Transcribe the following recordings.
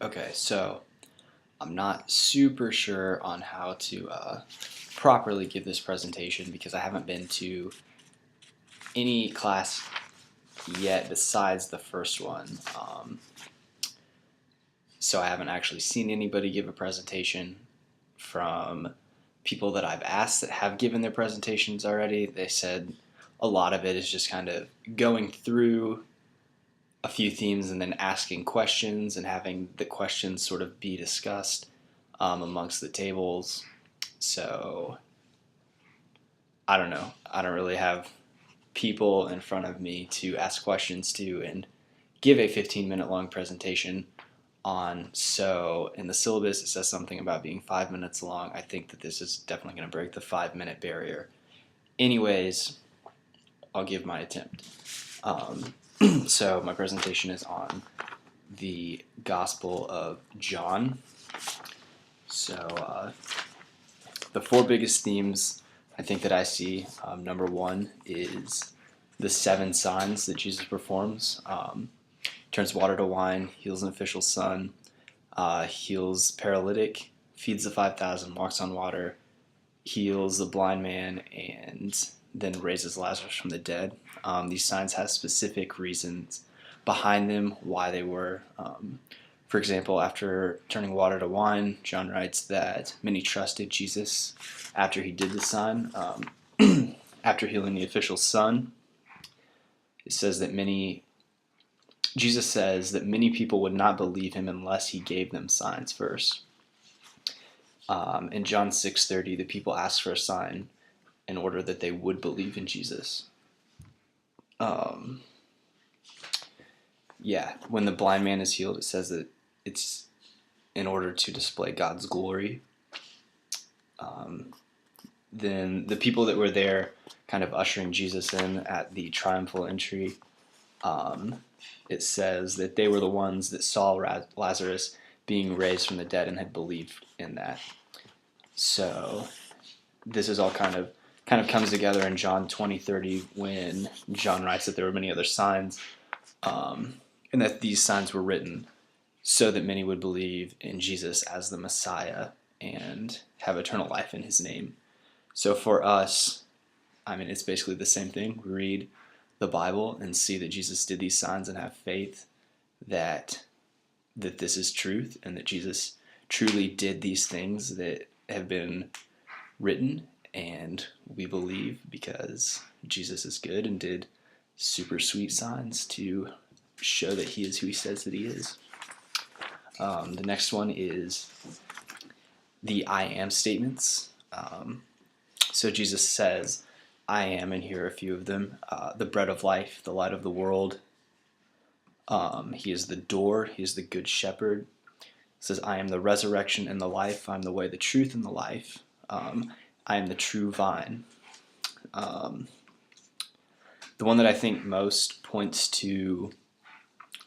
Okay, so I'm not super sure on how to properly give this presentation because I haven't been to any class yet besides the first one. So I haven't actually seen anybody give a presentation from people that I've asked that have given their presentations already. They said a lot of it is just kind of going through a few themes and then asking questions and having the questions sort of be discussed amongst the tables. So I don't know. I don't really have people in front of me to ask questions to and give a 15-minute long presentation on. So in the syllabus it says something about being 5 minutes long. I think that this is definitely going to break the 5-minute barrier. Anyways, I'll give my attempt. So my presentation is on the Gospel of John. So the four biggest themes I think that I see, number one is the 7 signs that Jesus performs. Turns water to wine, heals an official's son, heals paralytic, feeds the 5,000, walks on water, heals the blind man, and then raises Lazarus from the dead. These signs have specific reasons behind them, why they were. For example, after turning water to wine, John writes that many trusted Jesus after he did the sign. After healing the official's son, it says that Jesus says that many people would not believe him unless he gave them signs first. In John 6:30, the people asked for a sign in order that they would believe in Jesus. When the blind man is healed, it says that it's in order to display God's glory. Then the people that were there kind of ushering Jesus in at the triumphal entry, it says that they were the ones that saw Lazarus being raised from the dead and had believed in that. So this is all kind of comes together in John 20:30 when John writes that there were many other signs, and that these signs were written so that many would believe in Jesus as the Messiah and have eternal life in his name. So for us, I mean, it's basically the same thing. We read the Bible and see that Jesus did these signs and have faith that this is truth and that Jesus truly did these things that have been written, and we believe because Jesus is good and did super sweet signs to show that he is who he says that he is. The next one is the I am statements. So Jesus says, I am, and here are a few of them. The bread of life, the light of the world. He is the door. He is the good shepherd. It says, I am the resurrection and the life. I am the way, the truth, and the life. I am the true vine. The one that I think most points to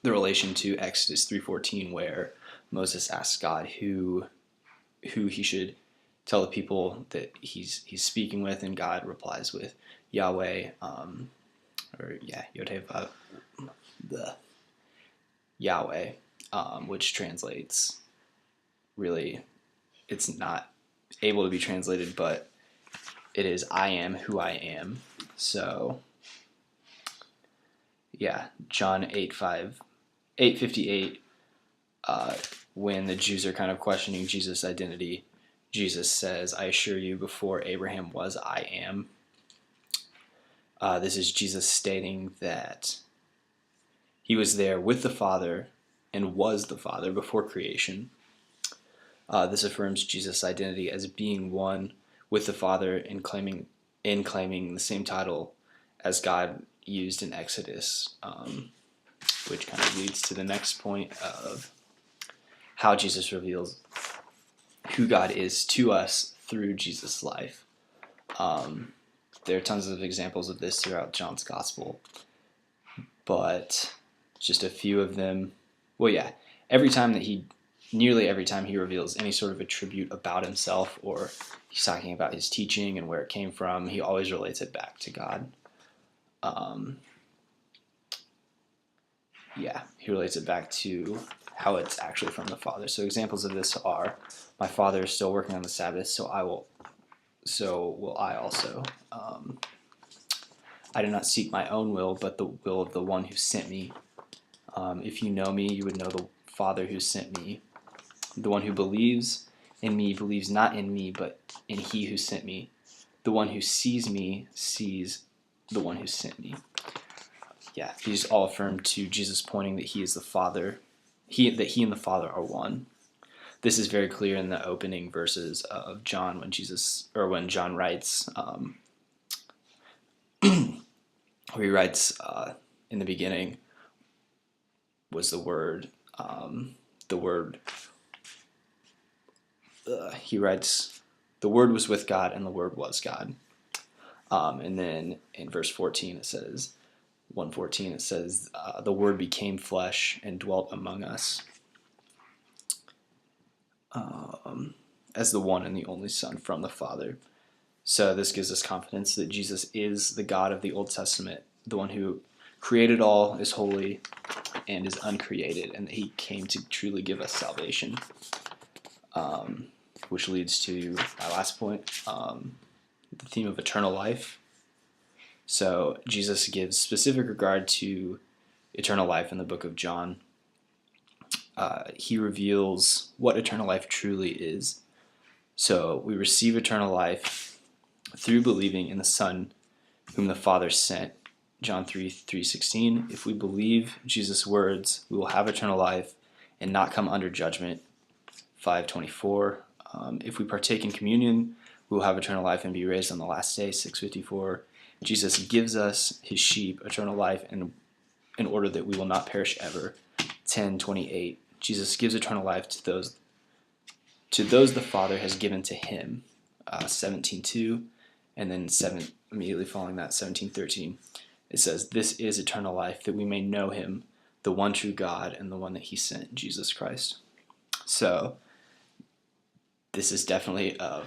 the relation to Exodus 3:14, where Moses asks God who he should tell the people that he's speaking with, and God replies with Yahweh, Yod-Heh-Vav, Yahweh, which translates, really, it's not able to be translated, but it is I am who I am. So John 8:58, when the Jews are kind of questioning Jesus' identity, Jesus says, I assure you, before Abraham was, I am. This is Jesus stating that he was there with the Father and was the Father before creation. This affirms Jesus' identity as being one with the Father and claiming the same title as God used in Exodus, which kind of leads to the next point of how Jesus reveals who God is to us through Jesus' life. There are tons of examples of this throughout John's Gospel, but just a few of them. Nearly every time he reveals any sort of attribute about himself, or he's talking about his teaching and where it came from, he always relates it back to God. He relates it back to how it's actually from the Father. So examples of this are, my Father is still working on the Sabbath, so will I also. I do not seek my own will, but the will of the one who sent me. If you know me, you would know the Father who sent me. The one who believes in me believes not in me, but in he who sent me. The one who sees me sees the one who sent me. Yeah, these all affirm to Jesus pointing that he is the Father, that he and the Father are one. This is very clear in the opening verses of John when John writes, where he writes, in the beginning was the Word. He writes, the Word was with God, and the Word was God. And then in verse 14 it says, 1:14 it says, the Word became flesh and dwelt among us, as the one and the only Son from the Father. So this gives us confidence that Jesus is the God of the Old Testament, the one who created all, is holy, and is uncreated, and that he came to truly give us salvation. Which leads to my last point, the theme of eternal life. So Jesus gives specific regard to eternal life in the book of John. He reveals what eternal life truly is. So we receive eternal life through believing in the Son whom the Father sent. John 3:16. If we believe Jesus' words, we will have eternal life and not come under judgment. 5:24. If we partake in communion, we will have eternal life and be raised on the last day. 6:54. Jesus gives us his sheep eternal life in order that we will not perish ever. 10:28. Jesus gives eternal life to those the Father has given to him. 17:2. And then immediately following that, 17:13. It says, this is eternal life, that we may know him, the one true God, and the one that he sent, Jesus Christ. So this is definitely of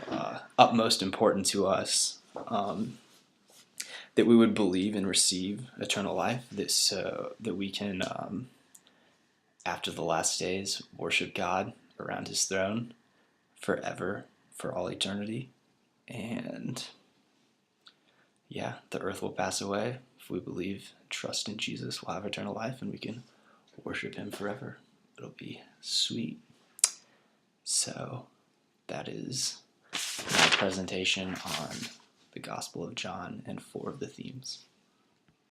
utmost importance to us, that we would believe and receive eternal life, that we can, after the last days, worship God around his throne forever, for all eternity. And yeah, the earth will pass away. If we believe, trust in Jesus, we'll have eternal life, and we can worship him forever. It'll be sweet. So that is my presentation on the Gospel of John and 4 of the themes.